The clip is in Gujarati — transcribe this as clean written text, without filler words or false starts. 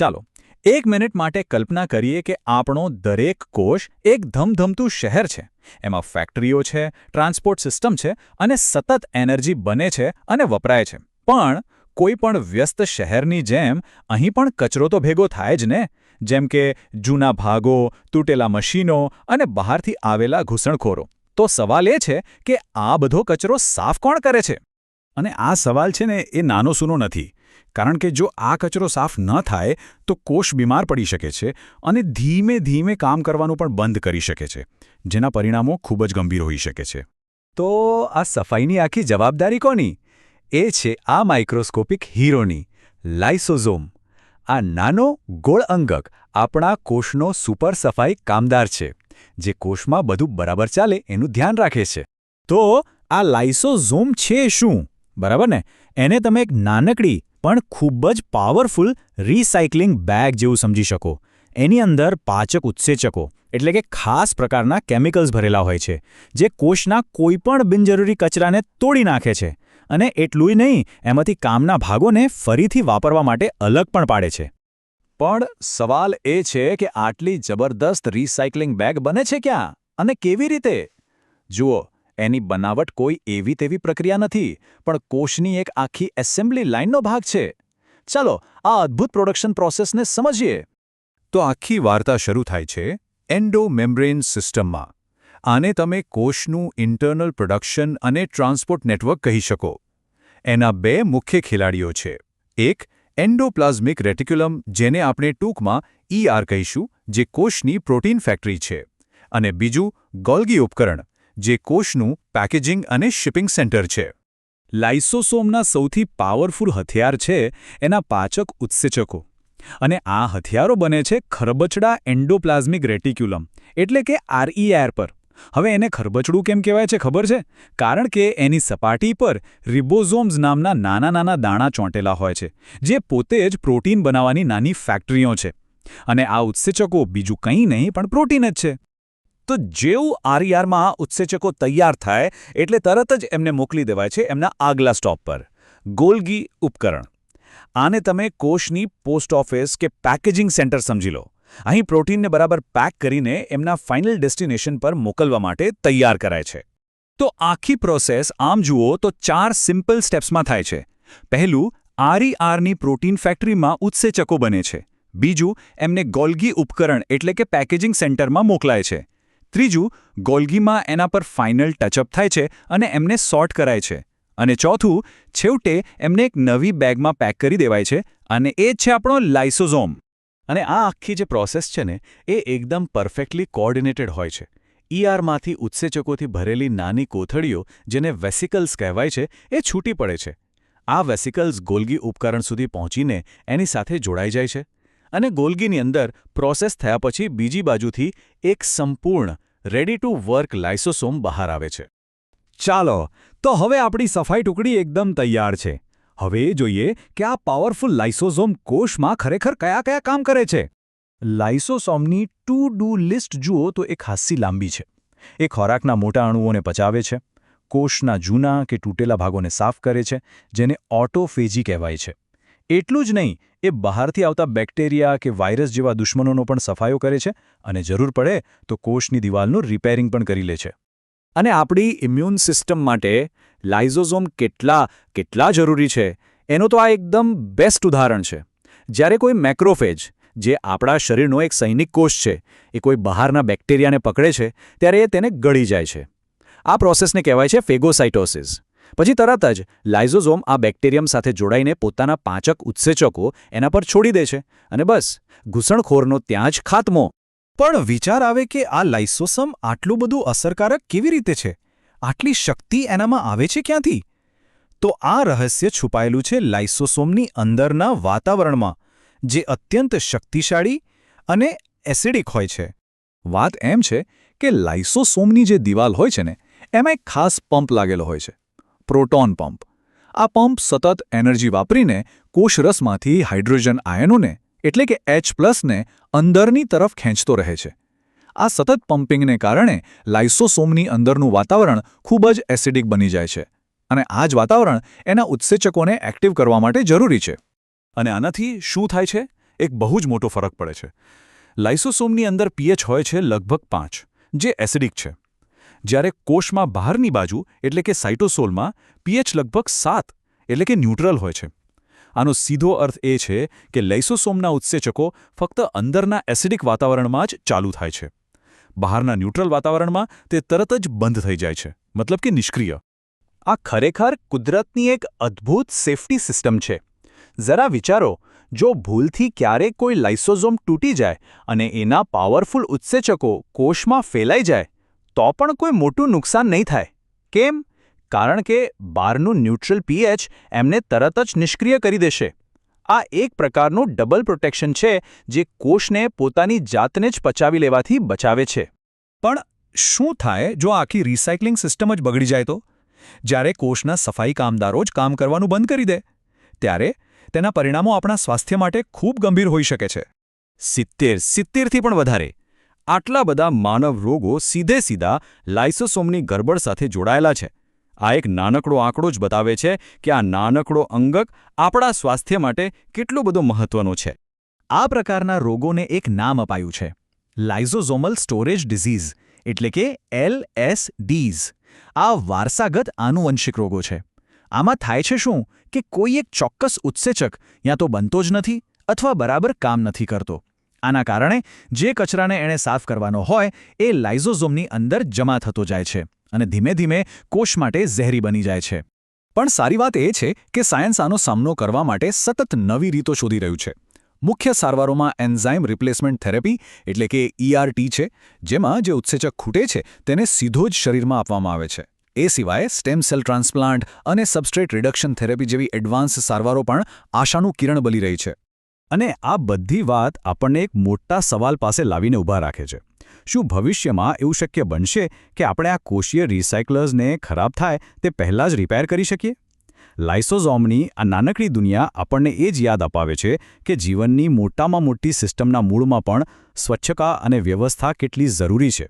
ચાલો 1 મિનિટ માટે કલ્પના કરીએ કે આપણો દરેક કોષ એક ધમધમતું શહેર છે. એમાં ફેક્ટરીઓ છે, ટ્રાન્સપોર્ટ સિસ્ટમ છે અને સતત એનર્જી બને છે અને વપરાય છે. પણ કોઈ પણ વ્યસ્ત શહેરની જેમ અહીં પણ કચરો તો ભેગો થાય જ ને, જેમ કે જૂના ભાગો, તૂટેલા મશીનો અને બહારથી આવેલા ઘૂસણખોરો. તો સવાલ એ છે કે આ બધો કચરો સાફ કોણ કરે છે? અને આ સવાલ છે ને એ નાનો સૂનો નથી, કારણ કે જો આ કચરો સાફ ન થાય તો કોષ બીમાર પડી શકે છે અને ધીમે ધીમે કામ કરવાનું પણ બંધ કરી શકે છે, જેના પરિણામો ખૂબ જ ગંભીર હોઈ શકે છે. તો આ સફાઈની આખી જવાબદારી કોની? એ છે આ માઇક્રોસ્કોપિક હીરોની, લાઇસોઝોમ. આ નાનો ગોળ અંગક આપણા કોષનો સુપર સફાઈ કામદાર છે, જે કોષમાં બધું બરાબર ચાલે એનું ધ્યાન રાખે છે. તો આ લાઇસોઝોમ છે શું? બરાબર ને? એને તમે એક નાનકડી પણ ખૂબ જ પાવરફુલ રિસાયકલિંગ બેગ જેવું સમજી શકો. એની અંદર પાચક ઉત્સેચકો એટલે કે ખાસ પ્રકારના કેમિકલ્સ ભરેલા હોય છે, જે કોષના કોઈપણ બિનજરૂરી કચરાને તોડી નાખે છે. અને એટલું નહીં, એમાંથી કામના ભાગોને ફરીથી વાપરવા માટે અલગ પણ પાડે છે. પણ સવાલ એ છે કે આટલી જબરદસ્ત રિસાયકલિંગ બેગ બને છે ક્યાં અને કેવી રીતે? જુઓ, એની બનાવટ કોઈ એવી તેવી પ્રક્રિયા નથી, પણ કોષની એક આખી એસેમ્બલી લાઇનનો ભાગ છે. ચાલો આ અદ્ભુત પ્રોડક્શન પ્રોસેસને સમજીએ. તો આખી વાર્તા શરૂ થાય છે એન્ડોમેમ્બ્રેન સિસ્ટમમાં. આને તમે કોષનું ઇન્ટરનલ પ્રોડક્શન અને ટ્રાન્સપોર્ટ નેટવર્ક કહી શકો. એના બે મુખ્ય ખેલાડીઓ છે. એક એન્ડોપ્લાઝમિક રેટિક્યુલમ, જેને આપણે ટૂંકમાં ER કહીશું, જે કોષની પ્રોટીન ફેક્ટરી છે. અને બીજું ગોલ્ગી ઉપકરણ, જે કોષનું પેકેજિંગ અને શિપિંગ સેન્ટર છે. લાઇસોસોમના સૌથી પાવરફુલ હથિયાર છે એના પાચક ઉત્સેચકો. અને આ હથિયારો બને છે ખરબચડા એન્ડોપ્લાઝમિક રેટિક્યુલમ એટલે કે RER પર. હવે એને ખરબચડું કેમ કહેવાય છે ખબર છે? કારણ કે એની સપાટી પર રિબોઝોમ્સ નામના નાના નાના દાણા ચોંટેલા હોય છે, જે પોતે જ પ્રોટીન બનાવવાની નાની ફેક્ટરીઓ છે. અને આ ઉત્સેચકો બીજું કંઈ નહીં પણ પ્રોટીન જ છે. તો જેવું RERમાં ઉત્સેચકો તૈયાર થાય એટલે તરત જ એમને મોકલી દેવાય છે એમના આગલા સ્ટોપ પર, ગોલ્ગી ઉપકરણ. આને તમે કોષની પોસ્ટ ઓફિસ કે પેકેજિંગ સેન્ટર સમજી લો. અહીં પ્રોટીનને બરાબર પેક કરીને એમના ફાઇનલ ડેસ્ટિનેશન પર મોકલવા માટે તૈયાર કરાય છે. તો આખી પ્રોસેસ આમ જુઓ તો 4 સિમ્પલ સ્ટેપ્સમાં થાય છે. પહેલું, RERની પ્રોટીન ફેક્ટરીમાં ઉત્સેચકો બને છે. બીજું, એમને ગોલ્ગી ઉપકરણ એટલે કે પેકેજિંગ સેન્ટરમાં મોકલાય છે. ત્રીજું, ગોલ્ગીમાં એના પર ફાઇનલ ટચઅપ થાય છે અને એમને સોર્ટ કરાય છે. અને ચોથું, છેવટે એમને એક નવી બેગમાં પેક કરી દેવાય છે, અને એ જ છે આપણો લાઇસોઝોમ. અને આ આખી જે પ્રોસેસ છે ને, એ એકદમ પરફેક્ટલી કોઓર્ડિનેટેડ હોય છે. ERમાંથી ઉત્સેચકોથી ભરેલી નાની કોથળીઓ, જેને વેસિકલ્સ કહેવાય છે, એ છૂટી પડે છે. આ વેસિકલ્સ ગોલ્ગી ઉપકરણ સુધી પહોંચીને એની સાથે જોડાઈ જાય છે. અને ગોલ્ગીની અંદર પ્રોસેસ થયા પછી બીજી બાજુથી એક સંપૂર્ણ રેડી ટુ વર્ક લાઇસોસોમ બહાર આવે છે. ચાલો, તો હવે આપણી સફાઈ ટુકડી એકદમ તૈયાર છે. હવે એ જોઈએ કે આ પાવરફુલ લાઇસોઝોમ કોષમાં ખરેખર કયા કયા કામ કરે છે. લાઇસોસોમની ટુ ડુ લિસ્ટ જુઓ તો એ ખાસ્સી લાંબી છે. એ ખોરાકના મોટા અણુઓને પચાવે છે, કોષના જૂના કે તૂટેલા ભાગોને સાફ કરે છે, જેને ઓટોફેજી કહેવાય છે. એટલું જ નહીં, એ બહારથી આવતા બેક્ટેરિયા કે વાયરસ જેવા દુશ્મનોનો પણ સફાયો કરે છે અને જરૂર પડે તો કોષની દિવાલનું રિપેરિંગ પણ કરી લે છે. અને આપણી ઇમ્યુન સિસ્ટમ માટે લાઇસોઝોમ કેટલા જરૂરી છે એનું તો આ એકદમ બેસ્ટ ઉદાહરણ છે. જ્યારે કોઈ મેક્રોફેજ, જે આપણા શરીરનો એક સૈનિક કોષ છે, એ કોઈ બહારના બેક્ટેરિયાને પકડે છે ત્યારે એ તેને ગળી જાય છે. આ પ્રોસેસને કહેવાય છે ફેગોસાઇટોસિસ. પછી તરત જ લાઇસોઝોમ આ બેક્ટેરિયમ સાથે જોડાઈને પોતાના પાચક ઉત્સેચકો એના પર છોડી દે છે અને બસ, ઘૂસણખોરનો ત્યાં જ ખાત્મો. પણ વિચાર આવે કે આ લાઇસોસોમ આટલું બધું અસરકારક કેવી રીતે છે? આટલી શક્તિ એનામાં આવે છે ક્યાંથી? તો આ રહસ્ય છુપાયેલું છે લાઇસોસોમની અંદરના વાતાવરણમાં, જે અત્યંત શક્તિશાળી અને એસિડિક હોય છે. વાત એમ છે કે લાઇસોસોમની જે દિવાલ હોય છે ને, એમાં એક ખાસ પંપ લાગેલો હોય છે, પ્રોટોન પંપ. આ પંપ સતત એનર્જી વાપરીને કોષરસમાંથી હાઇડ્રોજન આયનોને એટલે કે H+ ને અંદરની તરફ ખેંચતો રહે છે. આ સતત પમ્પિંગને કારણે લાઇસોસોમની અંદરનું વાતાવરણ ખૂબ જ એસિડિક બની જાય છે. અને આ જ વાતાવરણ એના ઉત્સેચકોને એક્ટિવ કરવા માટે જરૂરી છે. અને આનાથી શું થાય છે? એક બહુ જ મોટો ફરક પડે છે. લાઇસોસોમની અંદર પીએચ હોય છે લગભગ 5, જે એસિડિક છે. જ્યારે કોષમાં બહારની બાજુ એટલે કે સાઇટોસોલમાં પીએચ લગભગ 7 એટલે કે ન્યુટ્રલ હોય છે. આનો સીધો અર્થ એ છે કે લાઇસોસોમના ઉત્સેચકો ફક્ત અંદરના એસિડિક વાતાવરણમાં જ ચાલુ થાય છે. બહારના ન્યુટ્રલ વાતાવરણમાં તે તરત જ બંધ થઈ જાય છે, મતલબ કે નિષ્ક્રિય. આ ખરેખર કુદરતની એક અદ્ભુત સેફ્ટી સિસ્ટમ છે. જરા વિચારો, જો ભૂલથી ક્યારેક કોઈ લાઇસોસોમ તૂટી જાય અને એના પાવરફુલ ઉત્સેચકો કોષમાં ફેલાઈ જાય, તો પણ કોઈ મોટું નુકસાન નહીં થાય. કેમ? કારણ કે બહારનું ન્યુટ્રલ પીએચ એમને તરત જ નિષ્ક્રિય કરી દેશે. આ એક પ્રકારનું ડબલ પ્રોટેક્શન છે જે કોષને પોતાની જાતને જ પચાવી લેવાથી બચાવે છે. પણ શું થાય જો આખી રિસાયકલિંગ સિસ્ટમ જ બગડી જાય તો? જ્યારે કોષના સફાઈ કામદારો જ કામ કરવાનું બંધ કરી દે, ત્યારે તેના પરિણામો આપણા સ્વાસ્થ્ય માટે ખૂબ ગંભીર હોઈ શકે છે. 70થી પણ વધારે. આટલા બધા માનવ રોગો સીધા લાઇસોસોમની ગરબડ સાથે જોડાયેલા છે. આ એક નાનકડો આંકડો જ બતાવે છે કે આ નાનકડો અંગક આપણા સ્વાસ્થ્ય માટે કેટલો બધો મહત્વનો છે. આ પ્રકારના રોગોને એક નામ અપાયું છે, લાઇસોસોમલ સ્ટોરેજ ડિઝીઝ, એટલે કે LSDs. આ વારસાગત આનુવંશિક રોગો છે. આમાં થાય છે શું કે કોઈ એક ચોક્કસ ઉત્સેચક યા તો બનતો જ નથી અથવા બરાબર કામ નથી કરતો. આના કારણે જે કચરાને એણે સાફ કરવાનો હોય એ લાઇસોસોમની અંદર જમા થતો જાય છે અને ધીમે ધીમે કોષ માટે ઝેરી બની જાય છે. પણ સારી વાત એ છે કે સાયન્સ આનો સામનો કરવા માટે સતત નવી રીતો શોધી રહ્યું છે. મુખ્ય સારવારોમાં એન્ઝાઇમ રિપ્લેસમેન્ટ થેરેપી એટલે કે ERT છે, જેમાં જે ઉત્સેચક ખૂટે છે તેને સીધો જ શરીરમાં આપવામાં આવે છે. એ સિવાય સ્ટેમ સેલ ટ્રાન્સપ્લાન્ટ અને સબસ્ટ્રેટ રિડક્શન થેરેપી જેવી એડવાન્સ સારવારો પણ આશાનું કિરણ બની રહી છે. અને આ બધી વાત આપણને એક મોટા સવાલ પાસે લાવીને ઊભા રાખે છે. શું ભવિષ્યમાં એવું શક્ય બનશે કે આપણે આ કોષીય રિસાયકલર્સને ખરાબ થાય તે પહેલાં જ રિપેર કરી શકીએ? લાઇસોસોમની આ નાનકડી દુનિયા આપણને એ જ યાદ અપાવે છે કે જીવનની મોટામાં મોટી સિસ્ટમના મૂળમાં પણ સ્વચ્છતા અને વ્યવસ્થા કેટલી જરૂરી છે.